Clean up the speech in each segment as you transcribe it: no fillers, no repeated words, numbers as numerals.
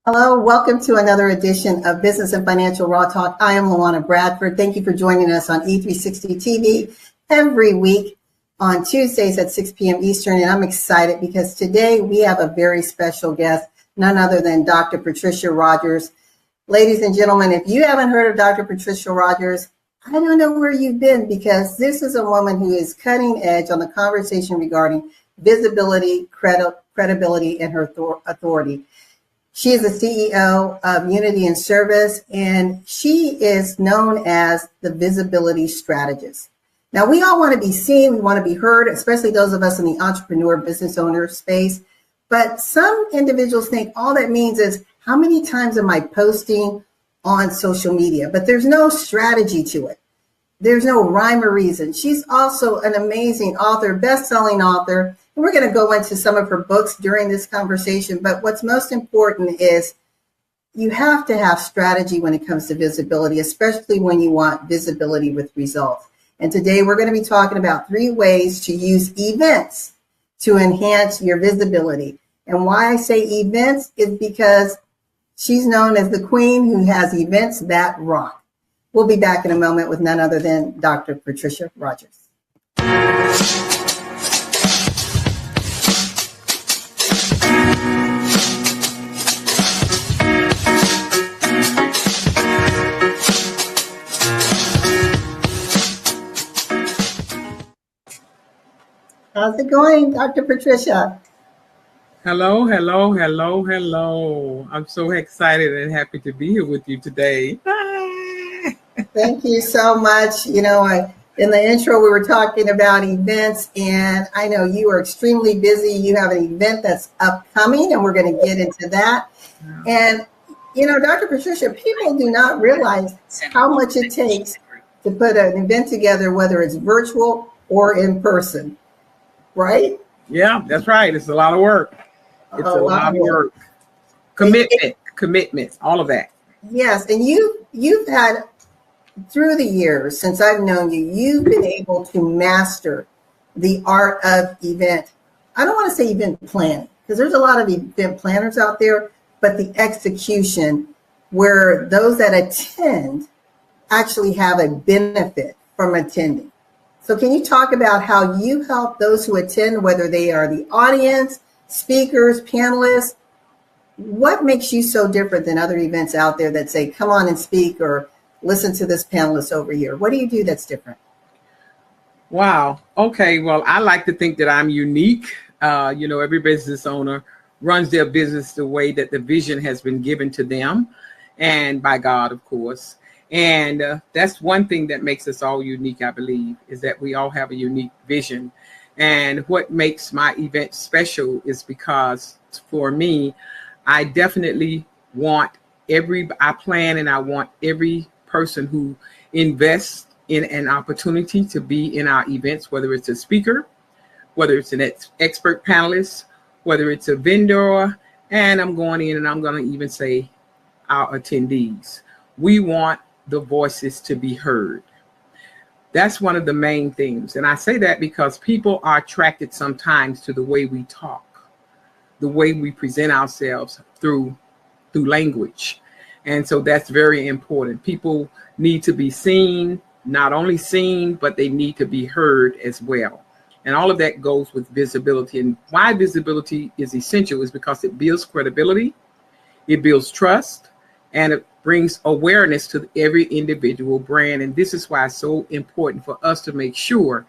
Hello, welcome to another edition of Business and Financial Raw Talk. I am LaWanna Bradford. Thank you for joining us on ET60 TV every week on Tuesdays at 6 p.m. Eastern. And I'm excited because today we have a very special guest, none other than Dr. Patricia Rogers. Ladies and gentlemen, if you haven't heard of Dr. Patricia Rogers, I don't know where you've been, because this is a woman who is cutting edge on the conversation regarding visibility, credibility, and her authority. She is the CEO of Unity and Service, and she is known as the visibility strategist. Now, we all want to be seen, we want to be heard, especially those of us in the entrepreneur business owner space. But some individuals think all that means is, how many times am I posting on social media? But there's no strategy to it. There's no rhyme or reason. She's also an amazing author, best-selling author. And we're going to go into some of her books during this conversation. But what's most important is you have to have strategy when it comes to visibility, especially when you want visibility with results. And today we're going to be talking about 3 ways to use events to enhance your visibility. And why I say events is because she's known as the queen who has events that rock. We'll be back in a moment with none other than Dr. Patricia Rogers. How's it going, Dr. Patricia? Hello, hello, hello, hello. I'm so excited and happy to be here with you today. Thank you so much. You know, in the intro, we were talking about events, and I know you are extremely busy. You have an event that's upcoming, and we're going to get into that. And, you know, Dr. Patricia, people do not realize how much it takes to put an event together, whether it's virtual or in person, right? Yeah, that's right. It's a lot of work. It's a lot of work. Commitment, all of that. Yes, and you've had, through the years since I've known you, you've been able to master the art of event. I don't want to say event planning, because there's a lot of event planners out there, but the execution where those that attend actually have a benefit from attending. So can you talk about how you help those who attend, whether they are the audience, speakers, panelists? What makes you so different than other events out there that say, come on and speak, or listen to this panelist over here? What do you do that's different? Wow. Okay. Well, I like to think that I'm unique. You know, every business owner runs their business the way that the vision has been given to them, and by God, of course. And that's one thing that makes us all unique, I believe, is that we all have a unique vision. And what makes my event special is because, for me, I definitely want I plan and I want every person who invests in an opportunity to be in our events, whether it's a speaker, whether it's an expert panelist, whether it's a vendor, and I'm going in and I'm going to even say our attendees. We want the voices to be heard. That's one of the main things. And I say that because people are attracted sometimes to the way we talk, the way we present ourselves through language. And so that's very important. People need to be seen, not only seen, but they need to be heard as well. And all of that goes with visibility. And why visibility is essential is because it builds credibility, it builds trust, and it brings awareness to every individual brand. And this is why it's so important for us to make sure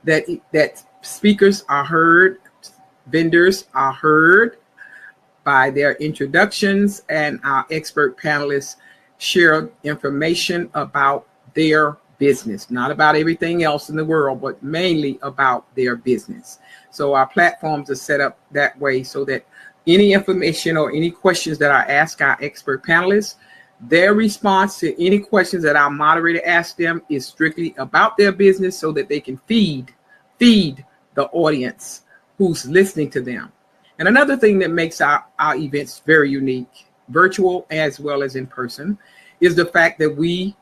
that speakers are heard, vendors are heard by their introductions, and our expert panelists share information about their business, not about everything else in the world, but mainly about their business. So our platforms are set up that way so that any information or any questions that are asked our expert panelists, their response to any questions that our moderator asks them is strictly about their business, so that they can feed the audience who's listening to them. And another thing that makes our events very unique, virtual as well as in person, is the fact that we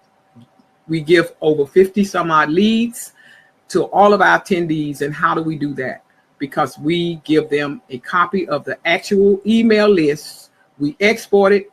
give over 50 some odd leads to all of our attendees. And how do we do that? Because we give them a copy of the actual email lists We export it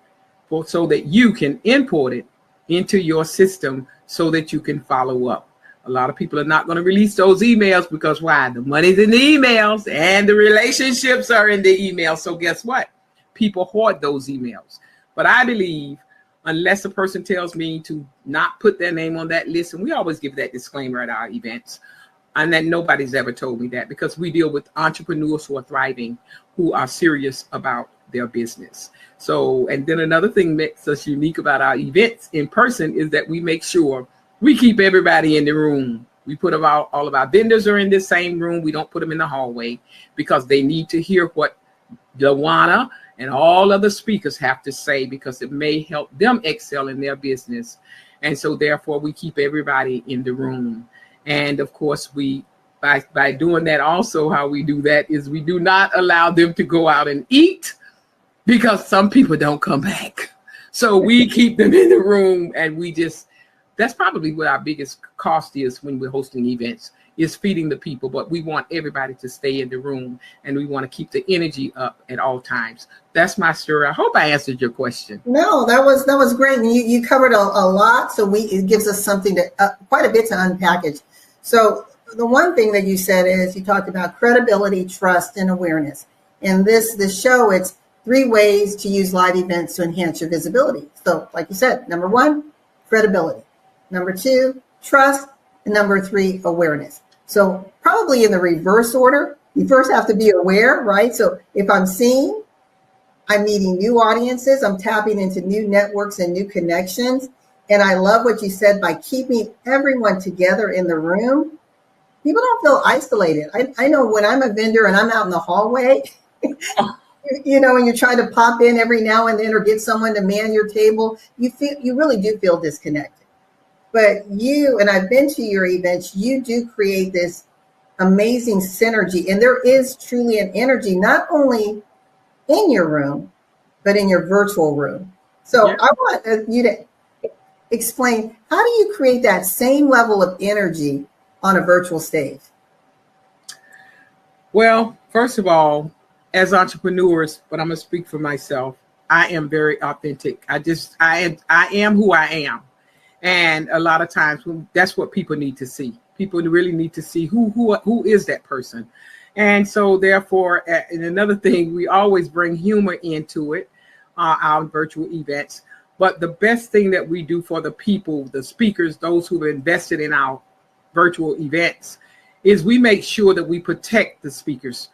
so that you can import it into your system so that you can follow up. A lot of people are not going to release those emails because why? The money's in the emails and the relationships are in the emails. So guess what? People hoard those emails. But I believe unless a person tells me to not put their name on that list, and we always give that disclaimer at our events, and then nobody's ever told me that because we deal with entrepreneurs who are thriving, who are serious about their business. So, and then another thing makes us unique about our events in person is that we make sure we keep everybody in the room. We put all of our vendors are in the same room. We don't put them in the hallway because they need to hear what LaWanna and all other speakers have to say because it may help them excel in their business. And so therefore we keep everybody in the room. And of course by doing that also, how we do that is we do not allow them to go out and eat because some people don't come back. So we keep them in the room and that's probably what our biggest cost is when we're hosting events, is feeding the people. But we want everybody to stay in the room and we want to keep the energy up at all times. That's my story. I hope I answered your question. No, that was great. And you covered a lot. So it gives us something to quite a bit to unpackage. So the one thing that you said is you talked about credibility, trust, and awareness. And this show, it's 3 ways to use live events to enhance your visibility. So like you said, number 1, credibility. Number 2, trust. And number 3, awareness. So probably in the reverse order, you first have to be aware, right? So if I'm seeing, I'm meeting new audiences, I'm tapping into new networks and new connections. And I love what you said, by keeping everyone together in the room, people don't feel isolated. I know when I'm a vendor and I'm out in the hallway, you know, and you're trying to pop in every now and then or get someone to man your table, you really do feel disconnected. But you, and I've been to your events, you do create this amazing synergy. And there is truly an energy, not only in your room, but in your virtual room. So yeah. I want you to explain, how do you create that same level of energy on a virtual stage? Well, first of all, as entrepreneurs, but I'm going to speak for myself, I am very authentic. I am who I am. And a lot of times that's what people need to see. People really need to see who is that person. And so therefore, and another thing, we always bring humor into it, our virtual events. But the best thing that we do for the people, the speakers, those who have invested in our virtual events, is we make sure that we protect the speakers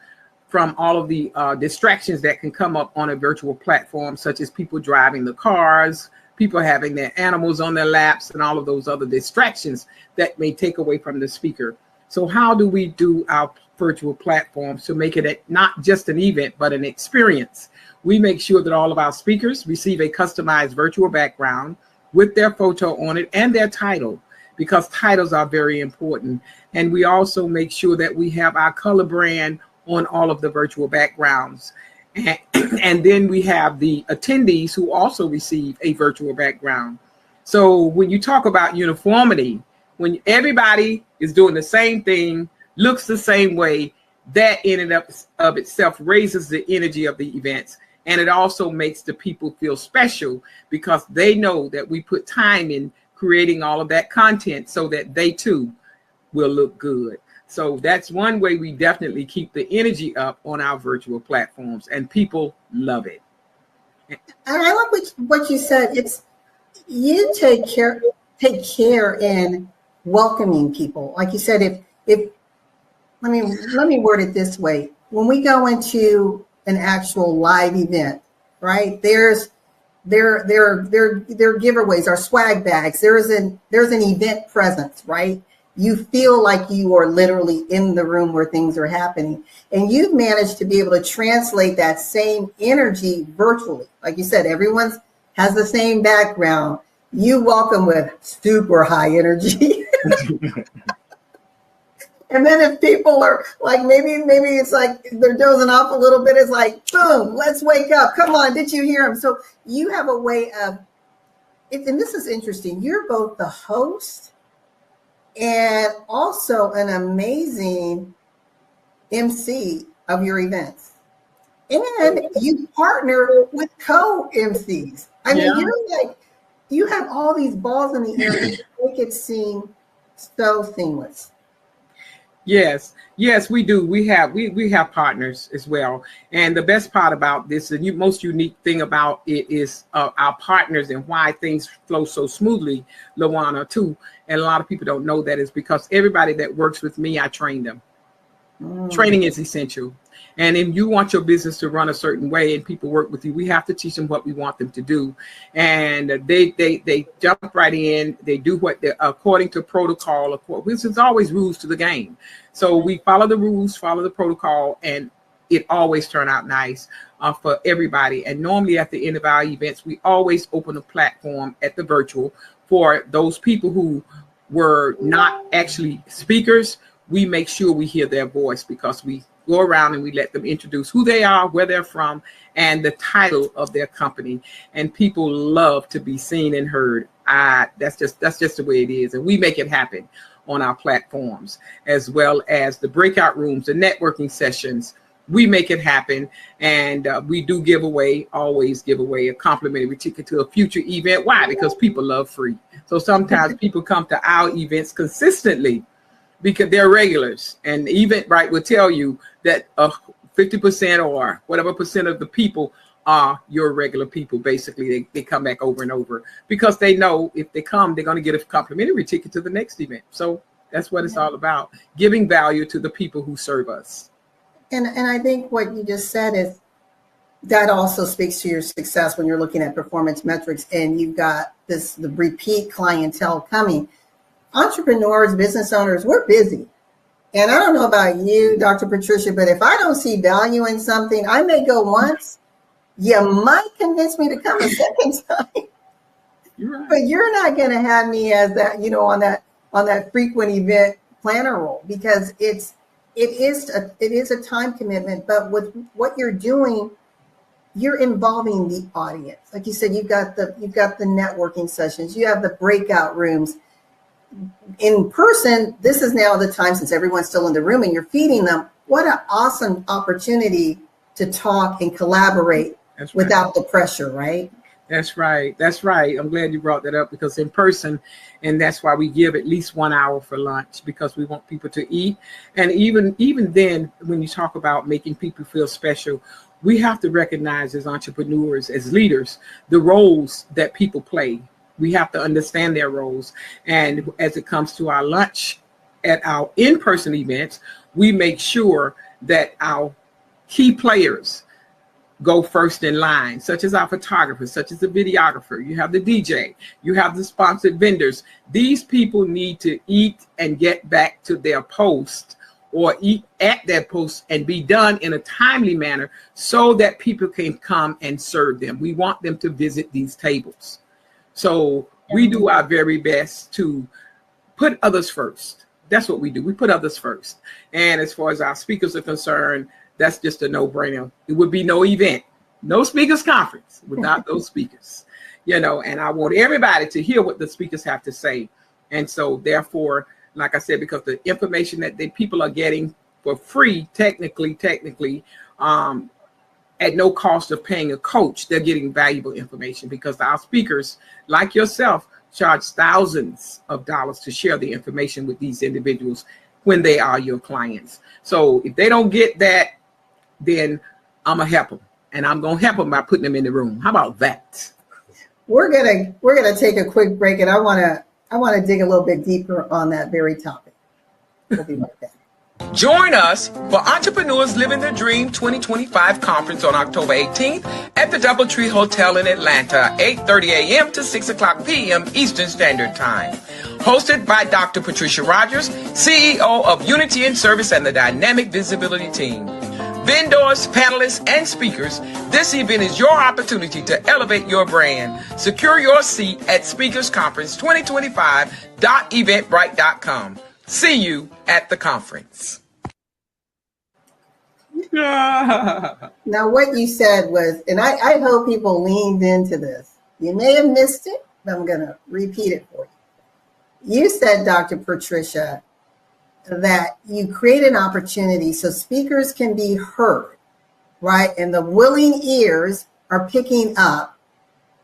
from all of the distractions that can come up on a virtual platform, such as people driving the cars, people having their animals on their laps, and all of those other distractions that may take away from the speaker. So how do we do our virtual platforms to make it not just an event, but an experience? We make sure that all of our speakers receive a customized virtual background with their photo on it and their title, because titles are very important. And we also make sure that we have our color brand on all of the virtual backgrounds. And then we have the attendees who also receive a virtual background. So when you talk about uniformity, when everybody is doing the same thing, looks the same way, that in and of itself raises the energy of the events. And it also makes the people feel special because they know that we put time in creating all of that content so that they too will look good. So that's one way we definitely keep the energy up on our virtual platforms, and people love it. And I like what you said. It's you take care in welcoming people. Like you said, if let me word it this way. When we go into an actual live event, right? There's giveaways, our swag bags. There's an event presence, right? You feel like you are literally in the room where things are happening. And you've managed to be able to translate that same energy virtually. Like you said, everyone has the same background. You welcome with super high energy. And then if people are like, maybe it's like they're dozing off a little bit, it's like, boom, let's wake up. Come on, did you hear them? So you have a way of, and this is interesting, you're both the host and also an amazing MC of your events. And you partner with co-MCs. I mean, you have all these balls in the air to make it seem so seamless. Yes, we do. We have partners as well. And the best part about this, the most unique thing about it is our partners and why things flow so smoothly, LaWanna, too. And a lot of people don't know that is because everybody that works with me, I train them. Training is essential. And if you want your business to run a certain way and people work with you, we have to teach them what we want them to do. And they jump right in. They do what they're according to protocol. Which is always rules to the game. So we follow the rules, follow the protocol, and it always turns out nice for everybody. And normally at the end of our events, we always open a platform at the virtual for those people who were not actually speakers. We make sure we hear their voice because we go around and we let them introduce who they are, where they're from, and the title of their company. And people love to be seen and heard. That's just the way it is. And we make it happen on our platforms, as well as the breakout rooms, the networking sessions. We make it happen. And we do always give away a complimentary ticket to a future event. Why? Because people love free. So sometimes people come to our events consistently because they're regulars, and Eventbrite will tell you that 50% or whatever percent of the people are your regular people. Basically, they come back over and over because they know if they come, they're going to get a complimentary ticket to the next event. So that's what it's all about, giving value to the people who serve us. And I think what you just said is that also speaks to your success when you're looking at performance metrics and you've got the repeat clientele coming. Entrepreneurs, business owners, we're busy. And I don't know about you, Dr. Patricia, but if I don't see value in something, I may go once. You might convince me to come a second time. Right. But you're not going to have me as that, on that frequent event planner role, because it is a time commitment. But with what you're doing, you're involving the audience. Like you said, you've got the networking sessions, you have the breakout rooms. In person, this is now the time, since everyone's still in the room and you're feeding them. What an awesome opportunity to talk and collaborate without the pressure, right? That's right. I'm glad you brought that up, because in person, and that's why we give at least 1 hour for lunch, because we want people to eat. And even then, when you talk about making people feel special, we have to recognize as entrepreneurs, as leaders, the roles that people play. We have to understand their roles. And as it comes to our lunch at our in-person events, we make sure that our key players go first in line, such as our photographers, such as the videographer. You have the DJ, you have the sponsored vendors. These people need to eat and get back to their post, or eat at their post and be done in a timely manner so that people can come and serve them. We want them to visit these tables. So we do our very best to put others first. That's what we do. We put others first. And as far as our speakers are concerned, that's just a no-brainer. It would be no event, no speakers conference without those speakers, and I want everybody to hear what the speakers have to say. And so therefore, like I said, because the information that the people are getting for free, technically, at no cost of paying a coach, they're getting valuable information, because our speakers, like yourself, charge thousands of dollars to share the information with these individuals when they are your clients. So if they don't get that, then I'm gonna help them, and I'm gonna help them by putting them in the room. How about that? We're gonna take a quick break, and I wanna dig a little bit deeper on that very topic. We'll be right back. Join us for Entrepreneurs Living the Dream 2025 conference on October 18th at the DoubleTree Hotel in Atlanta, 8:30 a.m. to 6 o'clock p.m. Eastern Standard Time. Hosted by Dr. Patricia Rogers, CEO of Unity in Service and the Dynamic Visibility Team. Vendors, panelists, and speakers, this event is your opportunity to elevate your brand. Secure your seat at speakersconference2025.eventbrite.com. See you at the conference. Now, what you said was, and I hope people leaned into this. You may have missed it, but I'm going to repeat it for you. You said, Dr. Patricia, that you create an opportunity so speakers can be heard right? And the willing ears are picking up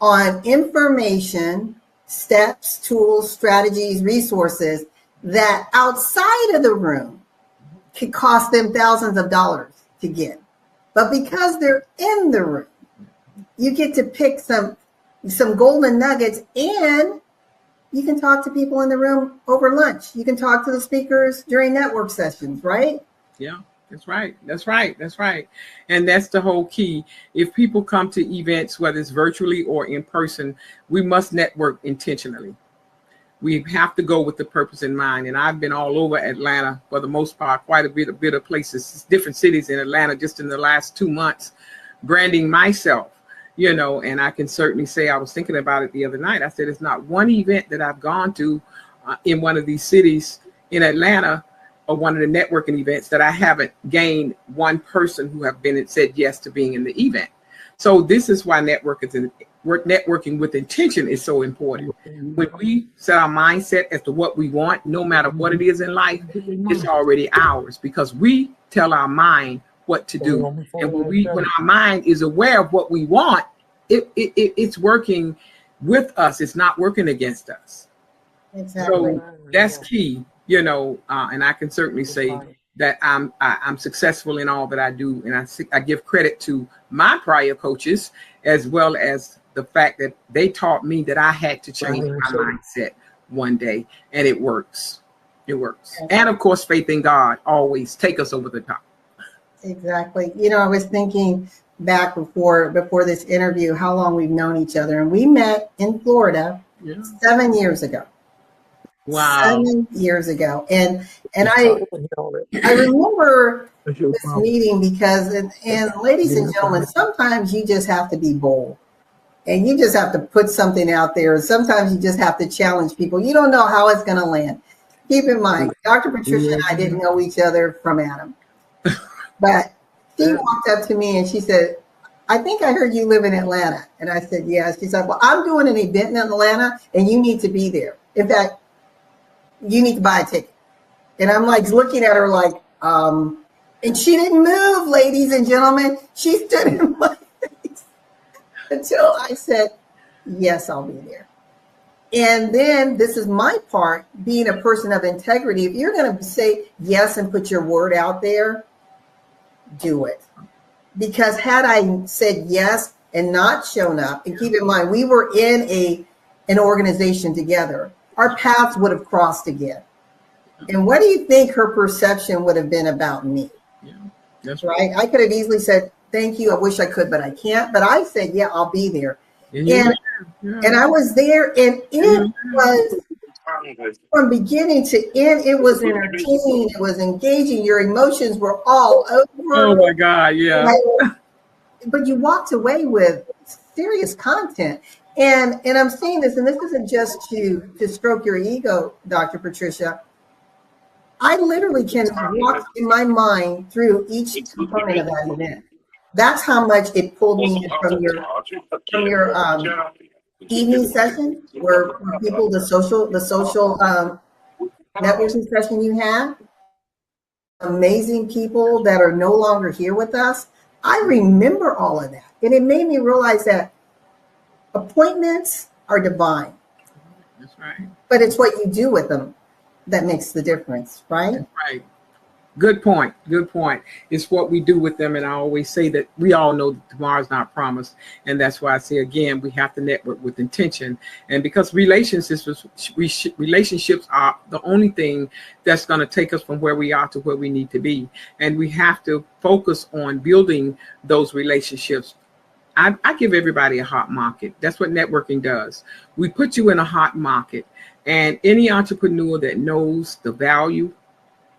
on information, steps, tools, strategies, resources that outside of the room could cost them thousands of dollars to get. But because they're in the room, you get to pick some golden nuggets, and you can talk to people in the room over lunch. You can talk to the speakers during network sessions, right? Yeah, that's right. That's right. That's right. And that's the whole key. If people come to events, whether it's virtually or in person, we must network intentionally. We have to go with the purpose in mind. And I've been all over Atlanta for the most part, quite a bit of places, different cities in Atlanta just in the last 2 months, branding myself, you know, and I can certainly say, I was thinking about it the other night. I said, it's not one event that I've gone to in one of these cities in Atlanta or one of the networking events that I haven't gained one person who have been and said yes to being in the event. So this is why networking with intention is so important. When we set our mindset as to what we want, no matter what it is in life, it's already ours, because we tell our mind what to do. And when our mind is aware of what we want, it's working with us. It's not working against us. Exactly. So that's key, you know, and I can certainly say that I'm successful in all that I do. And I give credit to my prior coaches, as well as the fact that they taught me that I had to change my mindset one day, and it works. It works. And of course, faith in God always take us over the top. Exactly. You know, I was thinking back before this interview, how long we've known each other, and we met in Florida 7 years ago. Wow. 7 years ago. And I remember this meeting because, and ladies and gentlemen, sometimes you just have to be bold and you just have to put something out there. Sometimes you just have to challenge people. You don't know how it's going to land. Keep in mind, Dr. Patricia and I didn't know each other from Adam, but she walked up to me and she said, I think I heard you live in Atlanta. And I said, yeah. She said, well, I'm doing an event in Atlanta and you need to be there. In fact, you need to buy a ticket. And I'm like looking at her like, and she didn't move, ladies and gentlemen. She stood in my face until I said, yes, I'll be there. And then this is my part, being a person of integrity. If you're going to say yes and put your word out there, do it. Because had I said yes and not shown up, and keep in mind, we were in an organization together, our paths would have crossed again. And what do you think her perception would have been about me? Yeah, that's right. I could have easily said, thank you. I wish I could, but I can't. But I said, yeah, I'll be there. And I was there, and it was from beginning to end, it was entertaining. It was engaging. Your emotions were all over. Oh my God. Yeah. Right? But you walked away with serious content. And I'm saying this, and this isn't just to stroke your ego, Dr. Patricia. I literally can walk in my mind through each component of that event. That's how much it pulled me in from your evening session, where people, the social networking session you had, amazing people that are no longer here with us. I remember all of that, and it made me realize that appointments are divine. That's right. But it's what you do with them that makes the difference, right? That's right. Good point. Good point. It's what we do with them. And I always say that we all know that tomorrow's not promised. And that's why I say, again, we have to network with intention. And because relationships are the only thing that's going to take us from where we are to where we need to be. And we have to focus on building those relationships. I give everybody a hot market. That's what networking does. We put you in a hot market, and any entrepreneur that knows the value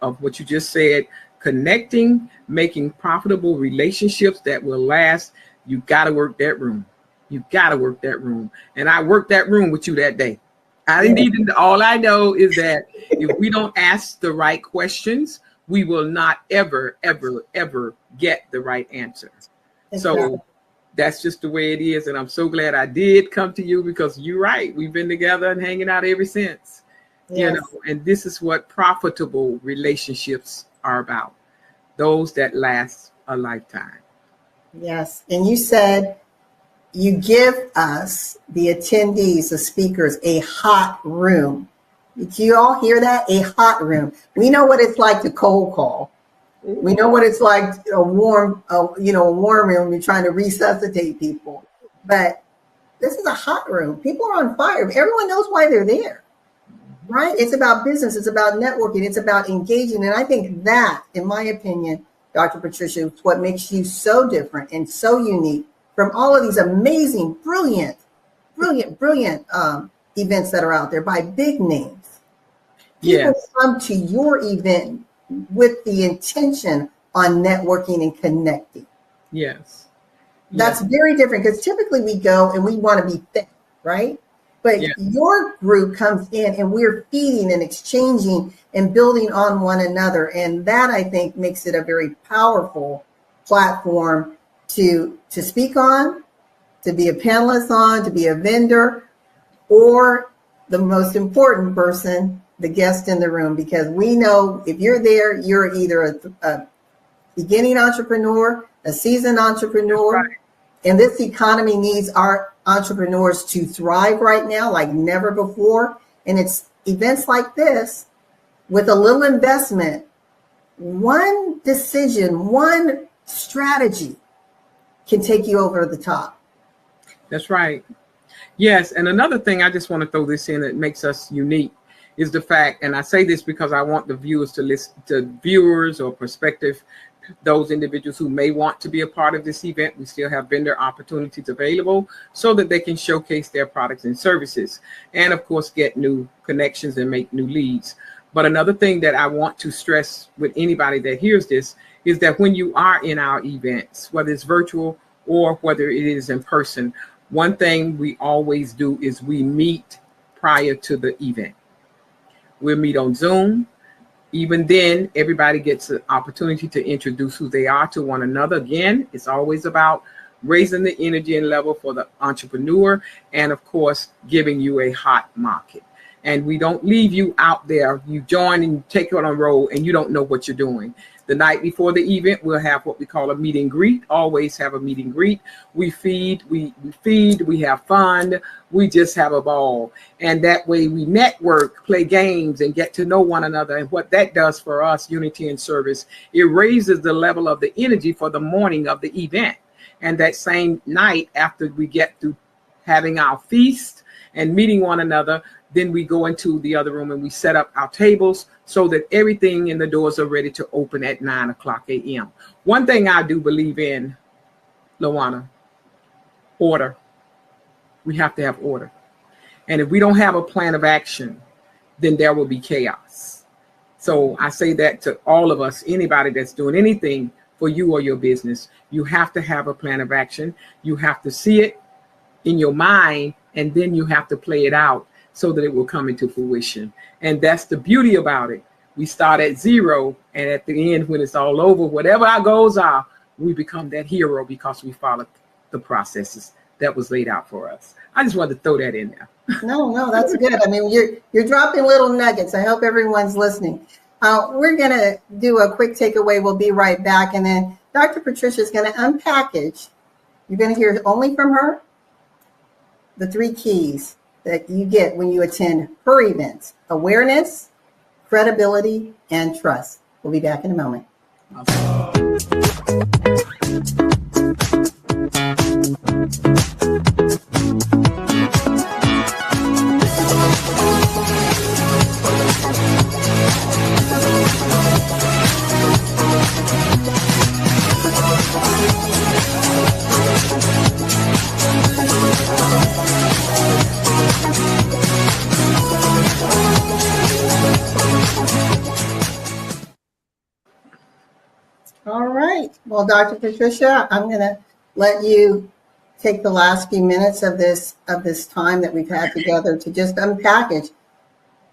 of what you just said, connecting, making profitable relationships that will last, you got to work that room. You got to work that room. And I worked that room with you that day. I didn't even, all I know is that if we don't ask the right questions, we will not ever, ever, ever get the right answer. So that's just the way it is. And I'm so glad I did come to you, because you're right. We've been together and hanging out ever since. Yes. You know, and this is what profitable relationships are about. Those that last a lifetime. Yes. And you said you give us, the attendees, the speakers, a hot room. Did you all hear that? A hot room. We know what it's like to cold call. We know what it's like a warm room. You're trying to resuscitate people. But this is a hot room. People are on fire. Everyone knows why they're there, right? It's about business. It's about networking. It's about engaging. And I think that, in my opinion, Dr. Patricia, is what makes you so different and so unique from all of these amazing, brilliant events that are out there by big names. People come to your event with the intention on networking and connecting. Yes. That's very different, because typically we go and we want to be fit, right? But your group comes in and we're feeding and exchanging and building on one another. And that, I think, makes it a very powerful platform to speak on, to be a panelist on, to be a vendor, or the most important person, the guest in the room. Because we know if you're there, you're either a beginning entrepreneur, a seasoned entrepreneur, right. And this economy needs our entrepreneurs to thrive right now like never before. And it's events like this with a little investment, one decision, one strategy can take you over the top. That's right. Yes. And another thing, I just want to throw this in that makes us unique is the fact, and I say this because I want the viewers to listen to viewers or prospective, those individuals who may want to be a part of this event. We still have vendor opportunities available so that they can showcase their products and services, and of course get new connections and make new leads. But another thing that I want to stress with anybody that hears this is that when you are in our events, whether it's virtual or whether it is in person, one thing we always do is we meet prior to the event. We'll meet on Zoom. Even then, everybody gets an opportunity to introduce who they are to one another. Again, it's always about raising the energy and level for the entrepreneur, and of course, giving you a hot market. And we don't leave you out there. You join and take it on a roll and you don't know what you're doing. The night before the event, we'll have what we call a meet and greet. Always have a meet and greet. We feed, we have fun. We just have a ball. And that way we network, play games, and get to know one another. And what that does for us, unity and service, it raises the level of the energy for the morning of the event. And that same night, after we get through having our feast and meeting one another, then we go into the other room and we set up our tables so that everything in the doors are ready to open at 9 o'clock a.m. One thing I do believe in, LaWanna, order. We have to have order. And if we don't have a plan of action, then there will be chaos. So I say that to all of us, anybody that's doing anything for you or your business, you have to have a plan of action. You have to see it in your mind, and then you have to play it out so that it will come into fruition. And that's the beauty about it. We start at zero, and at the end, when it's all over, whatever our goals are, we become that hero because we followed the processes that was laid out for us. I just wanted to throw that in there. No, that's good. I mean, you're dropping little nuggets. I hope everyone's listening. We're going to do a quick takeaway. We'll be right back. And then Dr. Patricia is going to unpackage. You're going to hear only from her the 3 keys that you get when you attend her events: awareness, credibility, and trust. We'll be back in a moment. All right. Well, Dr. Patricia, I'm going to let you take the last few minutes of this time that we've had together to just unpackage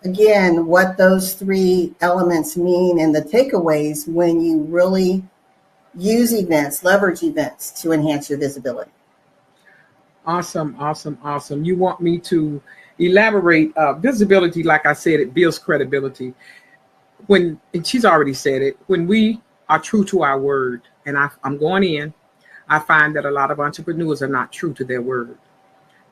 again what those 3 elements mean and the takeaways when you really use events, leverage events to enhance your visibility. Awesome. You want me to elaborate? Visibility, like I said, it builds credibility. And she's already said it, when we are true to our word, and I'm going in, I find that a lot of entrepreneurs are not true to their word,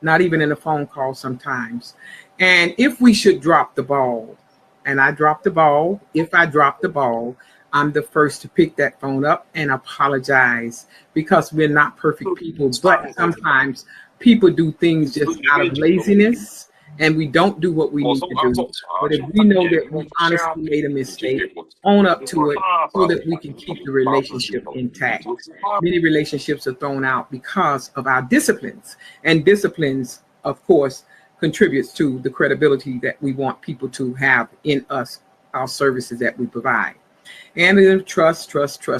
not even in a phone call sometimes. And if we should drop the ball, and I drop the ball, if I drop the ball, I'm the first to pick that phone up and apologize, because we're not perfect people. But sometimes people do things just out of laziness, and we don't do what we need to do. But if we know that we honestly made a mistake, own up to it so that we can keep the relationship intact. Many relationships are thrown out because of our disciplines, and disciplines, of course, contributes to the credibility that we want people to have in us, our services that we provide. And then trust.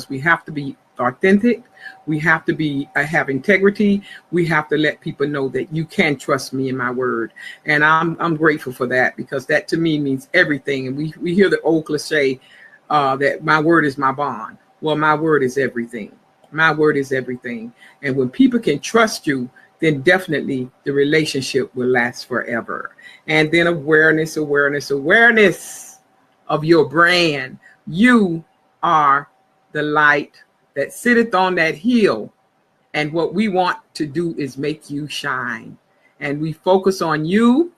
We have to be authentic. We have to be have integrity. We have to let people know that you can trust me in my word. And I'm grateful for that, because that to me means everything. And we hear the old cliche that my word is my bond. Well, my word is everything. My word is everything. And when people can trust you, then definitely the relationship will last forever. And then awareness of your brand. You are the light that sitteth on that hill. And what we want to do is make you shine. And we focus on you.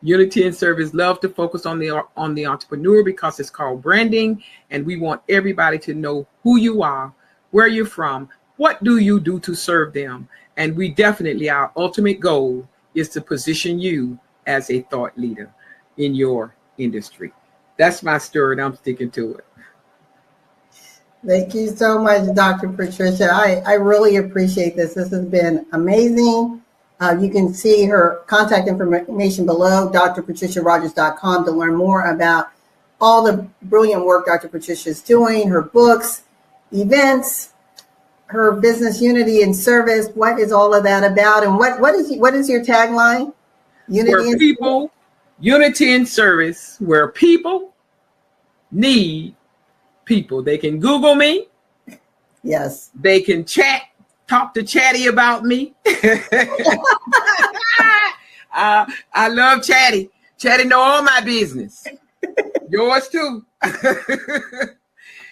Unity and Service love to focus on the entrepreneur, because it's called branding. And we want everybody to know who you are, where you're from, what do you do to serve them. And we definitely, our ultimate goal is to position you as a thought leader in your industry. That's my story, and I'm sticking to it. Thank you so much, Dr. Patricia. I really appreciate this. This has been amazing. You can see her contact information below, drpatriciarogers.com, to learn more about all the brilliant work Dr. Patricia is doing, her books, events, her business, Unity and Service. What is all of that about? And what is your tagline? Unity and people, Unity and Service, where people need people. They can Google me. Yes. They can talk to Chatty about me. I love Chatty. Chatty know all my business. Yours too.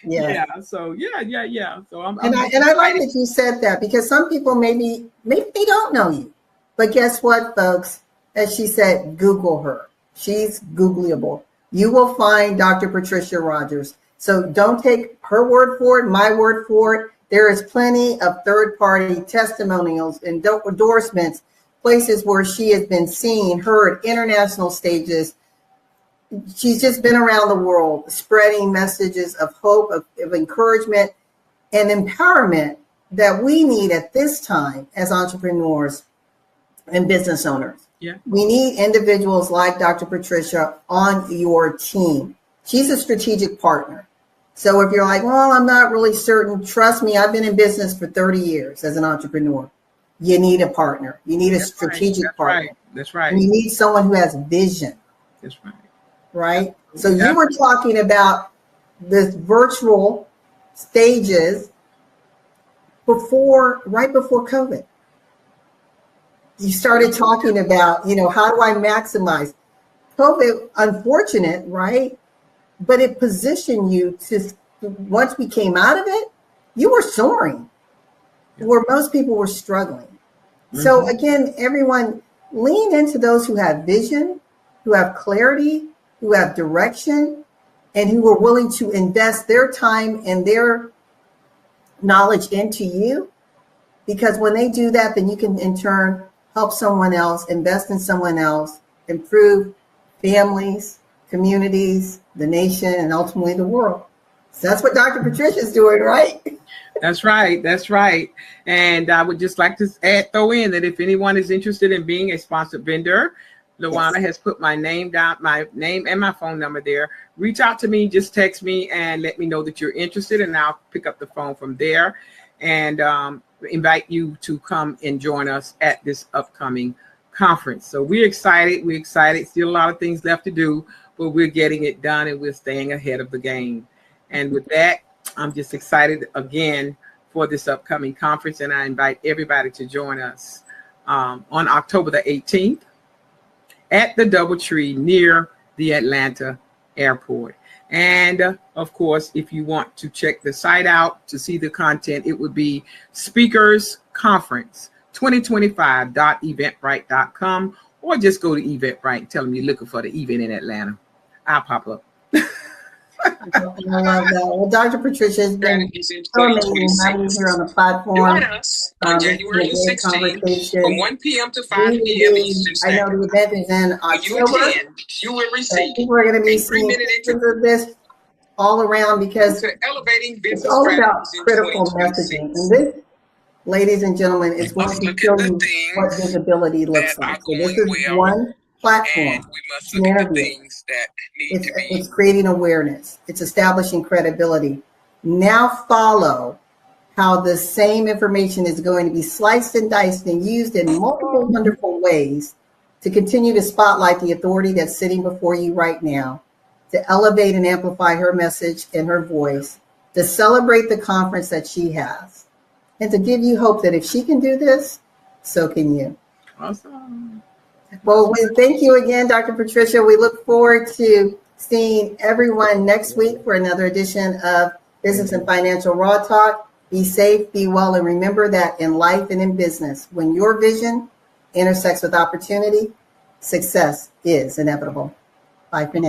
Yeah. So yeah. So I like that you said that, because some people maybe they don't know you, but guess what, folks? As she said, Google her. She's Googleable. You will find Dr. Patricia Rogers. So don't take her word for it, my word for it. There is plenty of third-party testimonials and endorsements, places where she has been seen, heard, international stages. She's just been around the world spreading messages of hope, of encouragement, and empowerment that we need at this time as entrepreneurs and business owners. Yeah. We need individuals like Dr. Patricia on your team. She's a strategic partner. So if you're like, well, I'm not really certain, trust me, I've been in business for 30 years as an entrepreneur. You need a partner. You need a strategic partner. That's right. And you need someone who has vision. That's right. Right? So you were talking about this virtual stages right before COVID. You started talking about, how do I maximize? COVID, unfortunate, right? But it positioned you to, once we came out of it, you were soaring, where most people were struggling. Mm-hmm. So again, everyone, lean into those who have vision, who have clarity, who have direction, and who are willing to invest their time and their knowledge into you. Because when they do that, then you can in turn help someone else, invest in someone else, improve families, communities, the nation, and ultimately the world. So that's what Dr. Patricia is doing, right? That's right. And I would just like to throw in that if anyone is interested in being a sponsored vendor, LaWanna has put my name and my phone number there. Reach out to me, just text me and let me know that you're interested, and I'll pick up the phone from there and invite you to come and join us at this upcoming conference. So we're excited. Still a lot of things left to do, but we're getting it done and we're staying ahead of the game. And with that, I'm just excited again for this upcoming conference, and I invite everybody to join us on October the 18th at the DoubleTree near the Atlanta airport. And of course, if you want to check the site out to see the content, it would be Speakers Conference 2025.eventbrite.com, or just go to Eventbrite and tell them you're looking for the event in Atlanta. I'll pop up. I love that. Well, Dr. Patricia has been so amazing having you here on the platform. Us on January 16th conversation. from 1 p.m. to 5 p.m. Eastern Standard. I know the event is in October. You will receive people are going to be seeing pictures of this all around because elevating business it's all about critical messaging. And this, ladies and gentlemen, is going to show you what visibility looks like. So this is one platform. It's creating awareness. It's establishing credibility. Now follow how the same information is going to be sliced and diced and used in multiple wonderful ways to continue to spotlight the authority that's sitting before you right now, to elevate and amplify her message and her voice, to celebrate the conference that she has, and to give you hope that if she can do this, so can you. Awesome. Well, we thank you again, Dr. Patricia. We look forward to seeing everyone next week for another edition of Business and Financial Raw Talk. Be safe, be well, and remember that in life and in business, when your vision intersects with opportunity, success is inevitable. Bye for now.